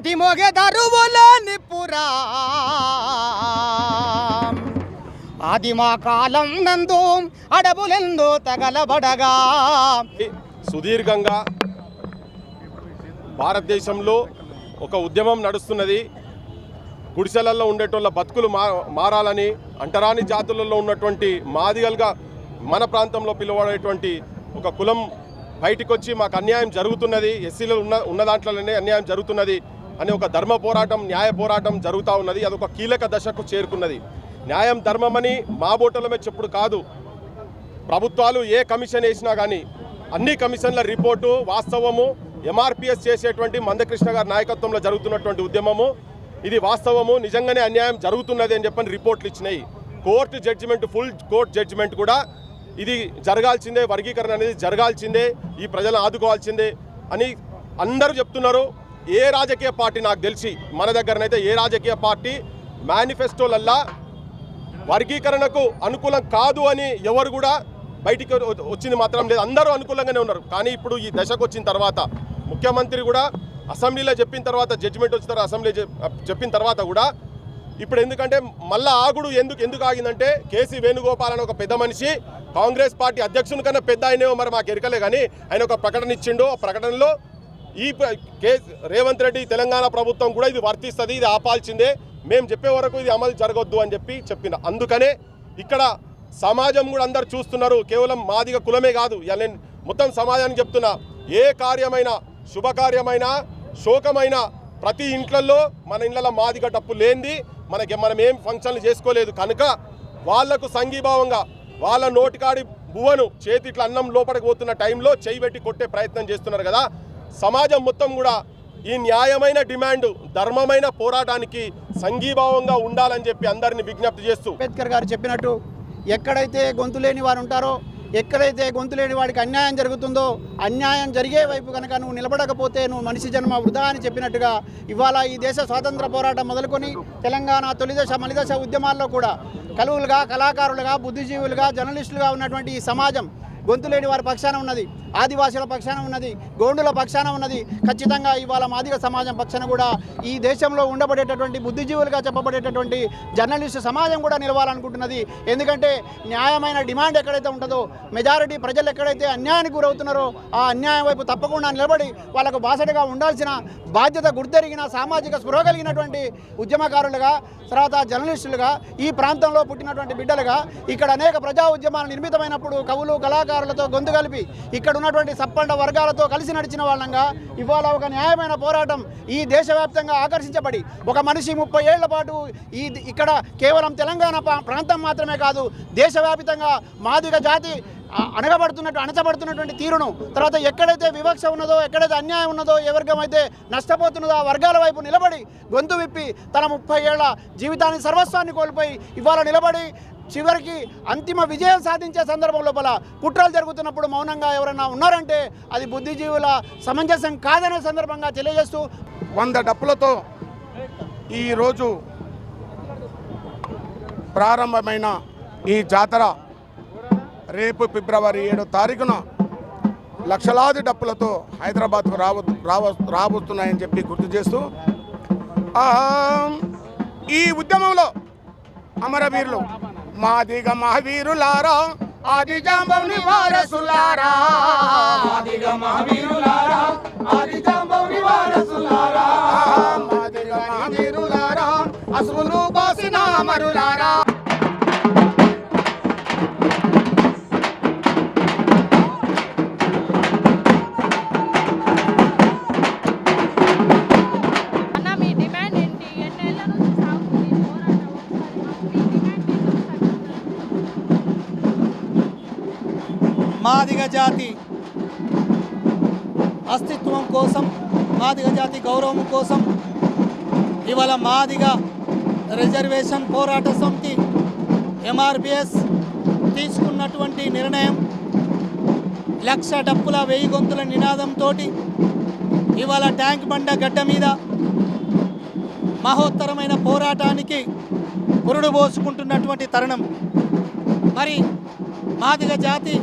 మాటి మోగే దరువులేని పురా ఆదిమా కాలం నందు అడవులెందు తగలబడగా. సుదీర్ఘంగా భారతదేశంలో ఒక ఉద్యమం నడుస్తున్నది. గుడిసెలలో ఉండేటోళ్ళ బతుకులు మారాలని, అంటరాని జాతులలో ఉన్నటువంటి మాదిగలుగా మన ప్రాంతంలో పిలువబడేటువంటి ఒక కులం బయటికి వచ్చి మాకు అన్యాయం జరుగుతున్నది, ఎస్సీలు ఉన్న దాంట్లోనే అన్యాయం జరుగుతున్నది అని ఒక ధర్మ పోరాటం, న్యాయ పోరాటం జరుగుతూ ఉన్నది. అదొక కీలక దశకు చేరుకున్నది. న్యాయం ధర్మమని మా బోటలమే చెప్పుడు కాదు. ప్రభుత్వాలు ఏ కమిషన్ వేసినా కానీ అన్ని కమిషన్ల రిపోర్టు వాస్తవము. ఎంఆర్పిఎస్ చేసేటువంటి మందకృష్ణ గారి నాయకత్వంలో జరుగుతున్నటువంటి ఉద్యమము ఇది వాస్తవము, నిజంగానే అన్యాయం జరుగుతున్నది అని చెప్పని రిపోర్ట్లు ఇచ్చినాయి. Court judgement, full court judgement కూడా ఇది జరగాల్సిందే, వర్గీకరణ అనేది జరగాల్సిందే, ఈ ప్రజలను ఆదుకోవాల్సిందే అని అందరూ చెప్తున్నారు. ఏ రాజకీయ పార్టీ నాకు తెలిసి మన దగ్గరనైతే ఏ రాజకీయ పార్టీ మేనిఫెస్టోలల్లా వర్గీకరణకు అనుకూలం కాదు అని ఎవరు కూడా బయటికి వచ్చింది మాత్రం లేదు. అందరూ అనుకూలంగానే ఉన్నారు. కానీ ఇప్పుడు ఈ దశకు వచ్చిన తర్వాత ముఖ్యమంత్రి కూడా అసెంబ్లీలో చెప్పిన తర్వాత, జడ్జిమెంట్ వచ్చిన తర్వాత అసెంబ్లీ చెప్పిన తర్వాత కూడా ఇప్పుడు ఎందుకంటే మళ్ళీ ఆగుడు ఎందుకు ఆగిందంటే కేసీ వేణుగోపాల్ అని ఒక పెద్ద మనిషి, కాంగ్రెస్ పార్టీ అధ్యక్షుని కన్నా పెద్ద ఆయనేమో మరి మాకు ఎరకలే, కానీ ఆయన ఒక ప్రకటన ఇచ్చిండు. ఆ ప్రకటనలో ఈ రేవంత్ రెడ్డి తెలంగాణ ప్రభుత్వం కూడా ఇది వర్తిస్తుంది, ఇది ఆపాల్సిందే, మేము చెప్పే వరకు ఇది అమలు జరగొద్దు అని చెప్పిన. అందుకనే ఇక్కడ సమాజం కూడా అందరు చూస్తున్నారు. కేవలం మాదిగ కులమే కాదు, ఇలా నేను మొత్తం సమాజానికి చెప్తున్నా, ఏ కార్యమైనా, శుభకార్యమైనా, శోకమైన ప్రతి ఇంట్లలో మన ఇళ్ళలో మాదిగ డప్పు లేనిది మనం ఏం ఫంక్షన్లు చేసుకోలేదు కనుక వాళ్లకు సంఘీభావంగా వాళ్ళ నోటికాడి బువ్వను చేతి ఇట్లా అన్నం లోపలికి పోతున్న టైంలో చేయి పెట్టి కొట్టే ప్రయత్నం చేస్తున్నారు కదా. సమాజం మొత్తం కూడా ఈ న్యాయమైన డిమాండ్, ధర్మమైన పోరాటానికి సంఘీభావంగా ఉండాలని చెప్పి అందరినీ విజ్ఞప్తి చేస్తూ, అంబేద్కర్ గారు చెప్పినట్టు ఎక్కడైతే గొంతు లేని వారు ఉంటారో, ఎక్కడైతే గొంతు లేని వాడికి అన్యాయం జరుగుతుందో, అన్యాయం జరిగే వైపు కనుక నువ్వు నిలబడకపోతే నువ్వు మనిషి జన్మ వృధా అని చెప్పినట్టుగా ఇవాళ ఈ దేశ స్వాతంత్ర పోరాటం మొదలుకొని తెలంగాణ తొలిదశ మలిదశ ఉద్యమాల్లో కూడా కలువులుగా, కళాకారులుగా, బుద్ధిజీవులుగా, జర్నలిస్టులుగా ఉన్నటువంటి ఈ సమాజం గొంతు లేని వారి పక్షాన ఉన్నది, ఆదివాసుల పక్షాన ఉన్నది, గోండుల పక్షాన ఉన్నది. ఖచ్చితంగా ఇవాళ మాదిగ సమాజం పక్షాన కూడా ఈ దేశంలో ఉండబడేటటువంటి బుద్ధిజీవులుగా చెప్పబడేటటువంటి జర్నలిస్టు సమాజం కూడా నిలవాలనుకుంటున్నది. ఎందుకంటే న్యాయమైన డిమాండ్ ఎక్కడైతే ఉంటుందో, మెజారిటీ ప్రజలు ఎక్కడైతే అన్యాయానికి గురవుతున్నారో ఆ అన్యాయం వైపు తప్పకుండా నిలబడి వాళ్ళకు బాసటగా ఉండాల్సిన బాధ్యత గుర్తెరిగిన, సామాజిక స్పృహ కలిగినటువంటి ఉద్యమకారులుగా, తర్వాత జర్నలిస్టులుగా, ఈ ప్రాంతంలో పుట్టినటువంటి బిడ్డలుగా ఇక్కడ అనేక ప్రజా ఉద్యమాలు నిర్మితమైనప్పుడు కవులు, కళాకారులతో గొంతు కలిపి ఇక్కడ ఉన్నటువంటి సప్పండ వర్గాలతో కలిసి నడిచిన వాళ్ళంగా ఇవాళ ఒక న్యాయమైన పోరాటం ఈ దేశవ్యాప్తంగా ఆకర్షించబడి ఒక మనిషి 30 ఏళ్ల పాటు ఇక్కడ కేవలం తెలంగాణ ప్రాంతం మాత్రమే కాదు, దేశవ్యాప్తంగా మాదిగ జాతి అణచబడుతున్నటువంటి తీరును, తర్వాత ఎక్కడైతే వివక్ష ఉన్నదో, ఎక్కడైతే అన్యాయం ఉన్నదో, ఏ వర్గం అయితే నష్టపోతున్నదో ఆ వర్గాల వైపు నిలబడి గొంతు విప్పి తన 30 ఏళ్ల జీవితాన్ని, సర్వస్వాన్ని కోల్పోయి ఇవాళ నిలబడి చివరికి అంతిమ విజయం సాధించే సందర్భం లోపల కుట్రలు జరుగుతున్నప్పుడు మౌనంగా ఎవరైనా ఉన్నారంటే అది బుద్ధిజీవుల సమంజసం కాదనే సందర్భంగా తెలియజేస్తూ 100 డప్పులతో ఈరోజు ప్రారంభమైన ఈ జాతర రేపు ఫిబ్రవరి 7వ తారీఖున లక్షలాది డప్పులతో హైదరాబాద్కు రాబోతున్నాయని చెప్పి గుర్తు చేస్తూ, ఈ ఉద్యమంలో అమరవీరులు మాదిగ మహావీరులారా, ఆది జాంబవుని వారసులారా, మాదిగ మహావీరులారా, ఆది జాంబవుని వారసులారా, మాదిగ మహావీరులారా, అసువులు బాసిన అమరులారా. మాదిగ జాతి అస్తిత్వం కోసం, మాదిగ జాతి గౌరవం కోసం ఇవాళ మాదిగ రిజర్వేషన్ పోరాట సమితి ఎంఆర్పిఎస్ తీసుకున్నటువంటి నిర్ణయం 1,00,000 డప్పుల 1000 గొంతుల నినాదంతో ఇవాళ ట్యాంక్ బండ గడ్డ మీద మహోత్తరమైన పోరాటానికి పురుడు పోసుకుంటున్నటువంటి తరుణం. మరి మాదిగ జాతి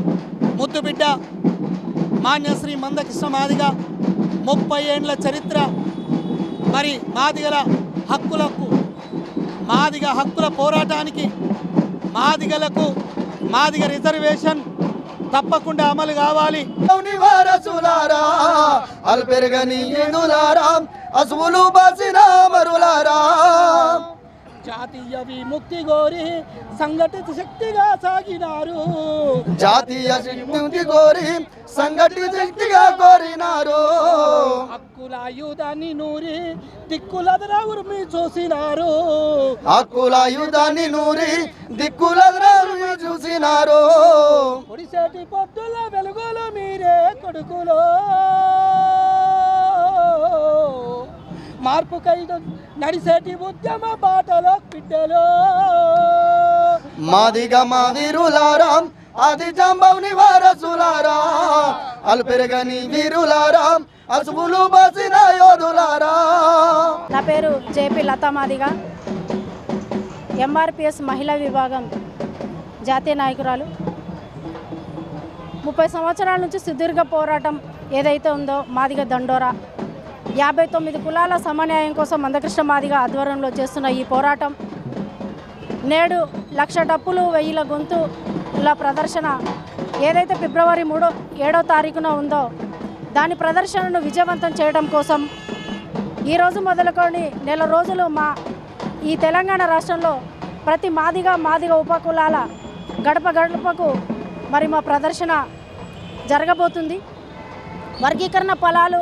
ముద్దుబిడ్డ మాన్యశ్రీ మందకృష్ణ మాదిగ 30 ఏండ్ల చరిత్ర మరి మాదిగ హక్కుల పోరాటానికి మాదిగ రిజర్వేషన్ తప్పకుండా అమలు కావాలి. వారసులారా అల్పెరగని ఏనులారా అసువులు బాసిన మరులారా జాతీయ విముక్తి కోరి సంఘటిత శక్తిగా సాగినారు. జాతీయ విముక్తి కోరి సంఘటిత శక్తిగా కోరినారు. హక్కుల ఆయుధాన్ని నూరి దిక్కులదరా ఉరిమి చూసినారు. హక్కుల ఆయుధాన్ని నూరి దిక్కులదరా ఉరిమి చూసినారు. పొడిసేటి పొద్దుల వెలుగులు మీరే కొడుకులో మార్పుకై నడిసేటి ఉద్యమ బాటలో బిడ్డలో మాదిగ మా వీరులారా ఆది జాంబవుని వారసులారా అల్పెరగని వీరులారా అసువులు బాసిన యోధులారా. నా పేరు జేపీ లతా మాదిగ, ఎంఆర్పిఎస్ మహిళా విభాగం జాతీయ నాయకురాలు. 30 సంవత్సరాల నుంచి సుదీర్ఘ పోరాటం ఏదైతే ఉందో మాదిగ దండోరా 59 కులాల సమన్యాయం కోసం మందకృష్ణ మాదిగ ఆధ్వర్యంలో చేస్తున్న ఈ పోరాటం నేడు 1,00,000 డప్పులు 1000 గొంతుల ప్రదర్శన ఏదైతే ఫిబ్రవరి 7వ తారీఖున ఉందో దాని ప్రదర్శనను విజయవంతం చేయడం కోసం ఈరోజు మొదలుకొని నెల రోజులు ఈ తెలంగాణ రాష్ట్రంలో ప్రతి మాదిగ ఉపకులాల గడప గడపకు మరి మా ప్రదర్శన జరగబోతుంది. వర్గీకరణ ఫలాలు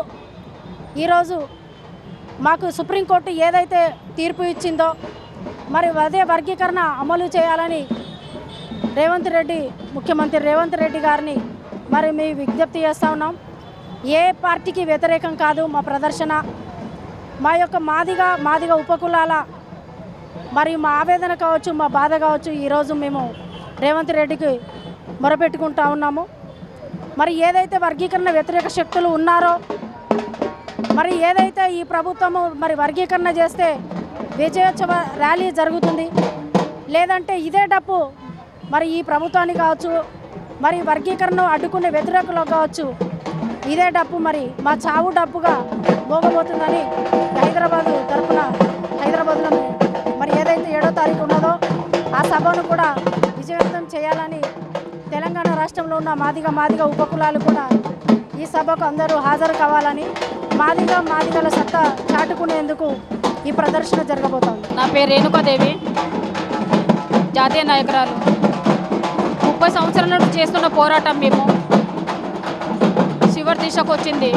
ఈరోజు మాకు సుప్రీంకోర్టు ఏదైతే తీర్పు ఇచ్చిందో మరి అదే వర్గీకరణ అమలు చేయాలని ముఖ్యమంత్రి రేవంత్ రెడ్డి గారిని మరి మేము విజ్ఞప్తి చేస్తూ ఉన్నాం. ఏ పార్టీకి వ్యతిరేకం కాదు మా ప్రదర్శన. మా యొక్క మాదిగ ఉపకులాల మరి మా ఆవేదన కావచ్చు, మా బాధ కావచ్చు, ఈరోజు మేము రేవంత్ రెడ్డికి మొరపెట్టుకుంటా ఉన్నాము. మరి ఏదైతే వర్గీకరణ వ్యతిరేక శక్తులు ఉన్నారో మరి ఏదైతే ఈ ప్రభుత్వము మరి వర్గీకరణ చేస్తే విజయోత్సవ ర్యాలీ జరుగుతుంది, లేదంటే ఇదే డప్పు మరి ఈ ప్రభుత్వానికి కావచ్చు, మరి వర్గీకరణను అడ్డుకునే వ్యతిరేకులకు కావచ్చు, ఇదే డప్పు మరి మా చావు డప్పుగా మోగబోతుందని హైదరాబాద్లో మరి ఏదైతే 7వ తారీఖు ఉన్నదో ఆ సభను కూడా విజయవంతం చేయాలని తెలంగాణ రాష్ట్రంలో ఉన్న మాదిగ ఉపకులాలు కూడా ఈ సభకు అందరూ హాజరు కావాలని మాదిగల సత్తా చాటుకునేందుకు ఈ ప్రదర్శన జరగబోతోంది. నా పేరు రేణుకాదేవి, జాతీయ నాయకురాలు. 30 సంవత్సరాల నుండి చేస్తున్న పోరాటం మేము చివరి దిశకు వచ్చింది.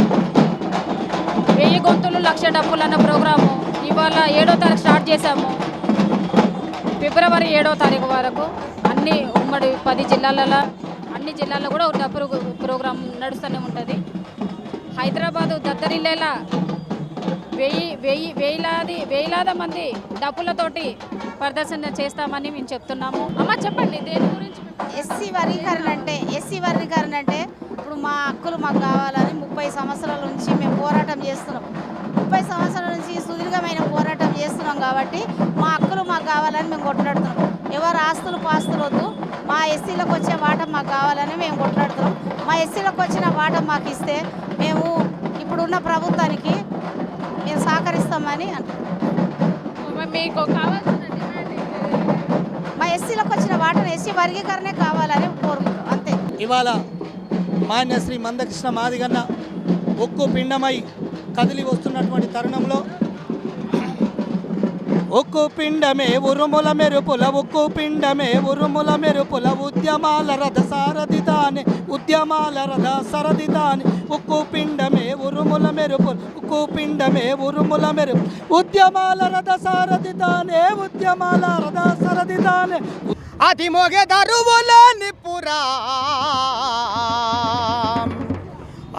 1000 గొంతులు 1,00,000 డప్పులు అన్న ప్రోగ్రాము ఇవాళ 7వ తారీఖు స్టార్ట్ చేశాము. ఫిబ్రవరి 7వ తారీఖు వరకు అన్ని ఉమ్మడి 10 జిల్లాలలో అన్ని జిల్లాల్లో కూడా డప్పు ప్రోగ్రాం నడుస్తూనే ఉంటుంది. హైదరాబాదు దద్దరిల్లేలా వేలాది మంది డప్పులతోటి ప్రదర్శన చేస్తామని మేము చెప్తున్నాము. అమ్మ చెప్పండి దేని గురించి? ఎస్సీ వర్గీకరణ అంటే ఇప్పుడు మా హక్కులు మాకు కావాలని 30 సంవత్సరాల నుంచి మేము పోరాటం చేస్తున్నాం. 30 సంవత్సరాల నుంచి సుదీర్ఘమైన పోరాటం చేస్తున్నాం కాబట్టి మా హక్కులు మాకు కావాలని మేము కొట్లాడుతున్నాం. ఎవరు ఆస్తులు పాస్తులు వద్దు, మా ఎస్సీలకు వచ్చే వాటం మాకు కావాలని మేము కొట్లాడుతున్నాం. మా ఎస్సీలకు వచ్చిన వాటం మాకు ఇస్తే మేము ఇప్పుడున్న ప్రభుత్వానికి మేము సహకరిస్తామని మీకు కావాల్సిన మా ఎస్సీలకు వచ్చిన వాటను ఎస్సీ వర్గీకరణే కావాలని కోరుకుంటాం అంతే. ఇవాళ మాన్య శ్రీ మందకృష్ణ మాదిగన్న ఉక్కు పిండమై కదిలి వస్తున్నటువంటి తరుణంలో ఉక్కు పిండమే ఉరుముల మెరుపుల ఉక్కు పిండమే ఉరుముల మెరుపుల ఉద్యమాల రథ సారథి తానే ఉక్కు పిండమే ఉరుముల మెరుపుల ఉక్కు పిండమే ఉరుముల మెరుపు ఉద్యమాల రథ సారథి తానే అది మోగే దరువుల నిపురా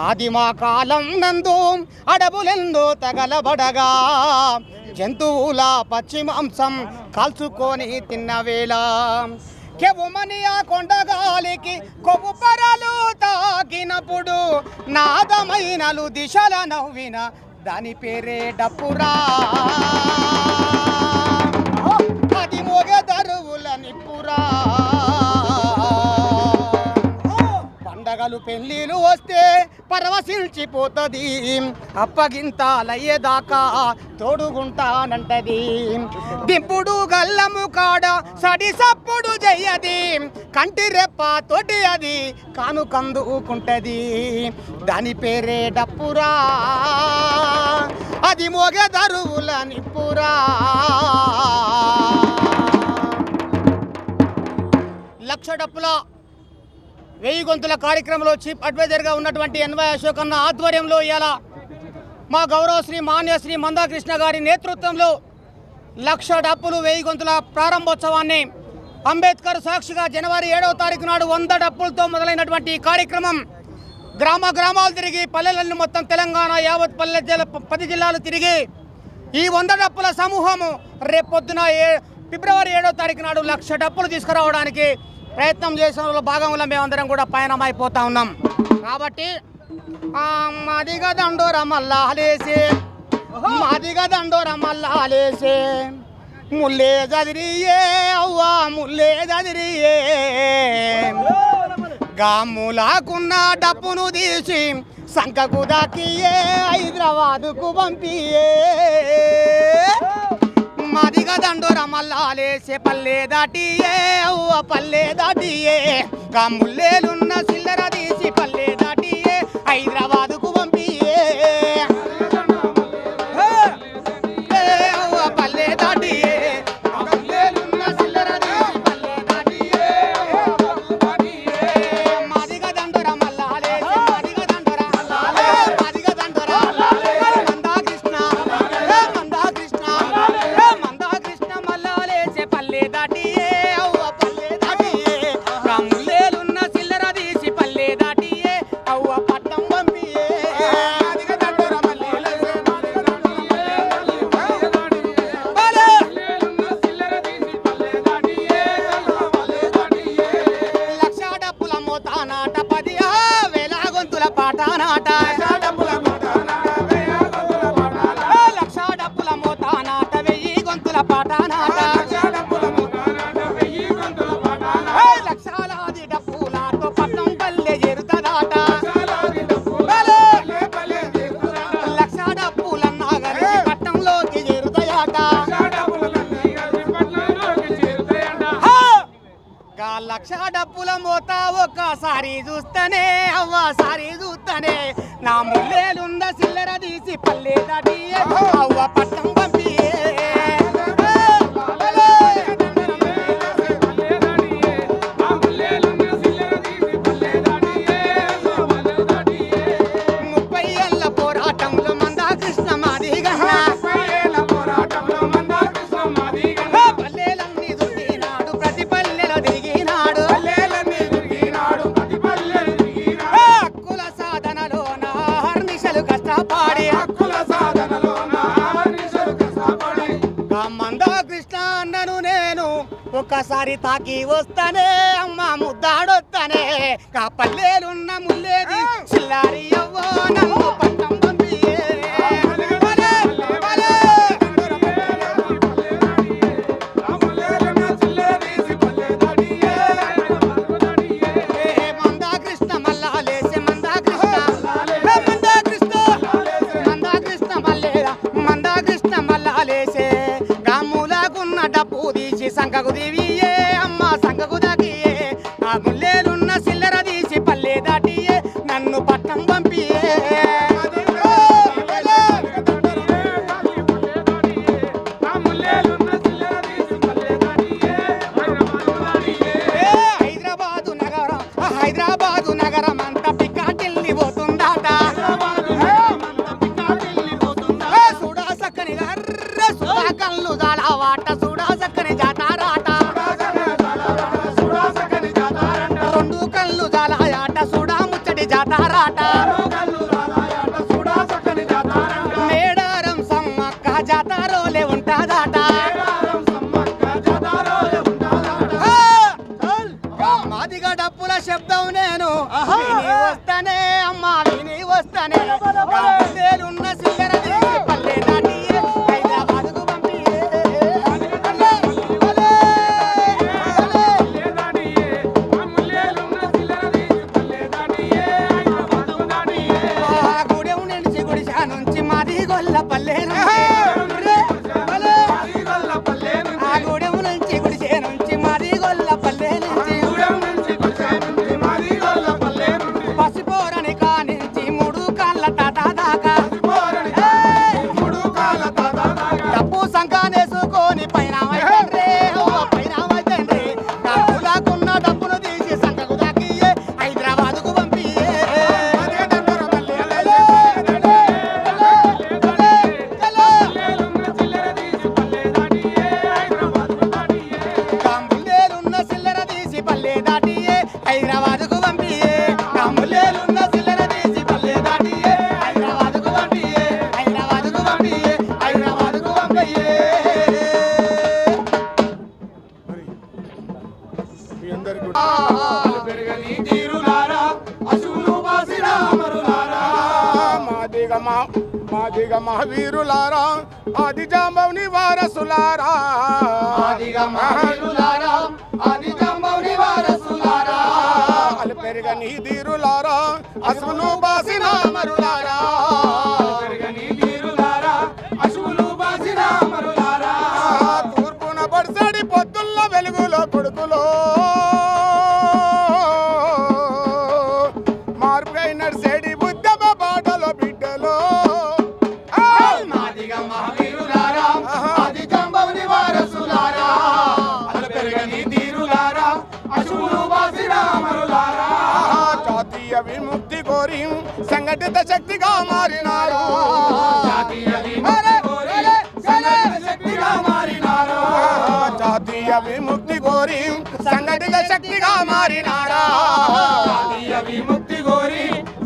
ఆదిమా కాలం నందు అడవులెందో తగలబడగా జంతువుల పచ్చి మాంసం కాల్చుకొని తిన్న వేళ కెవుమని ఆ కొండగాలికి కొవ్వు పరలు తాకినప్పుడు నాదమైనలు దిశల నవ్విన దాని పేరే డప్పురా. అది మోగే దరువుల నిప్పురా. పండగలు పెళ్ళిళ్ళు వస్తే పరవశించిపోతుంది, అప్పగింతాలయ్యేదాకా తోడుగుంటానంటది. దింపుడు గల్లము కాడ సడి సప్పుడు చెయ్యది, కంటి రెప్ప తోటి అది కానుకందుకుంటది. దాని పేరే డప్పురా, అది మోగే దరువుల నిప్పురా. లక్ష డప్పుల 1000 గొంతుల కార్యక్రమంలో చీఫ్ అడ్వైజర్గా ఉన్నటువంటి ఎన్వై అశోక్ అన్న ఆధ్వర్యంలో ఇవాళ మా గౌరవ శ్రీ మాన్యశ్రీ మందాకృష్ణ గారి నేతృత్వంలో లక్ష డప్పులు 1000 గొంతుల ప్రారంభోత్సవాన్ని అంబేద్కర్ సాక్షిగా జనవరి 7వ తారీఖు నాడు 100 డప్పులతో మొదలైనటువంటి ఈ కార్యక్రమం గ్రామాలు తిరిగి పల్లెలను మొత్తం తెలంగాణ యావత్ 10 జిల్లాలు తిరిగి ఈ 100 డప్పుల సమూహము రేపొద్దున ఫిబ్రవరి 7వ తారీఖు నాడు 1,00,000 డప్పులు తీసుకురావడానికి ప్రయత్నం చేసిన భాగంలో మేమందరం కూడా పయనమైపోతా ఉన్నాం. కాబట్టి మాదిగ దండోర మల్లాలేసే, మాదిగ దండోర మల్లాలేసే, ముల్లే జదిరియే అవ్వా ముల్లే జదిరియే, గాములాకున్న డప్పును తీసి సంకకు దాకియే హైదరాబాదుకు పంపియే. మాదిగ దండోర మల్లాలేసే పల్లె దాటియే అవ్వ పల్లె దాటియే, గాముల్లేలున్న సిల్లర తీసి పల్లె దాటియే హైదరాబాదుకు పంపియే. అవ్వ పల్లె దాటియే, గాముల్లేలున్న సిల్లర తీసి పల్లె దాటియే. మాదిగ దండోర మల్లాలేసే, మాదిగ దండోర మాదిగ దండోర మందాకృష్ణ మందాకృష్ణ మందాకృష్ణ మల్లాలేసే పల్లె దాటియే అవ్వ పల్లె దాటియే, రాములేలున్న సిల్లర తీసి పల్లె దాటియే అవ్వ పట్టం పంపియే. మాదిగ దండోర మల్లాలేసే, మాదిగ దండోర లక్ష డప్పుల మోతానాట 10,000 గొంతుల పాటానాట, లక్ష డప్పుల మోతానాట 1000 గొంతుల పాటానాట, లక్షలాది డప్పులతో పట్టం పల్లె చేరుతదాట. లక్ష డప్పులన్నా కలిసి పట్టంలోకి చేరుతాయట. లక్ష డప్పుల మోత ఒక్కసారి చూస్తేనే అవ్వ సారి చూస్తేనే, నా ముల్లేలున్న సిల్లర తీసి పల్లె దాటియే అవ్వ పట్టం పంపియే. ముప్పై ఏళ్ళ పోరాటంలో మందాకృష్ణ మాదిగన్న, పల్లెలన్నీ దుర్గినాడు ప్రతి పల్లెలో దిగినాడు, హక్కుల సాధనలో నా హర్నిశలు కష్టపాడి, మందాకృష్ణ అన్నను నేను ఒక్కసారి తాకి వస్తానే అమ్మ ముద్దాడొస్తానే, కా పల్లెలున్న ముల్లేది చిల్లారి అవ్వో నన్ను పట్టం పంపియే. మందాకృష్ణ మల్లాలేసే మందాకృష్ణ మందాకృష్ణ మందాకృష్ణ మల్లేరా మందాకృష్ణ మల్లాలేసే, గాములాకున్న డప్పు తీసి సంకకు దివియే అమ్మ సంకకు దాకియే, ఆ ముల్లేలున్న సిల్లర తీసి పల్లె దాటియే నన్ను పట్టం పంపియే. హైదరాబాదు నగరం అంతా పికాటిల్ని పోతుందాట, చూడా సక్కని సుడా కళ్ళు జాలవాట, చూడా సక్కని జాతారాట, 2 కళ్ళు జాలాయాట చూడా ముచ్చటి జాతారాట. మేడారం సమ్మక్క జాతారోలే ఉంటాదాట. మాదిగ డప్పుల శబ్దం నేను విని వస్తానే అమ్మ విని వస్తానే, ఉన్న సిల్లర తీసి పల్లె దాటియే హైదరాబాదుకు పంపియే. మాది గొల్ల పల్లె ఆ గూడెం నుంచి గుడిసే నుంచి మాది గొల్ల పల్లె నుంచి పసిపోరని కానించి 3 కాళ్ళ తాత దాకా డబ్బు సంకానేసుకొని పైన వైతండ్రే పైన వైతండ్రే డబ్బులాకున్న డబ్బును తీసి సంకకు దాకియే హైదరాబాద్కు పంపియే కాంబులేలున్న చిల్లర తీసి పల్లె దాటియే హైదరాబాద్కు పంపియే కాంబులేలున్న చిల్లర తీసి పల్లె దాటియే హైదరాబాద్కు పంపియే హైదరాబాద్కు పంపియే హైదరాబాద్కు పంపియే మాదిగ మహావీరులారా ఆది జాంబవుని వారసులారా అల్పెరగని ధీరులారా అసువులు బాసిన మరులారా తూర్పున పడిసడి పొద్దుల్ల వెలుగులో కొడుకులో మార్పుగా నడిసేడి ఉద్యమ బాటలో బిడ్డలో జాతీయ విముక్తి కోరి సంఘటిత శక్తిగా మారినారు జాతీయ విముక్తి కోరి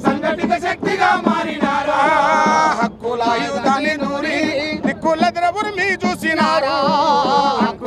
సంఘటిత శక్తిగా మారినారా హక్కుల ఆయుధాన్ని నూరి దిక్కుల ద్రవురు మీ చూసినారు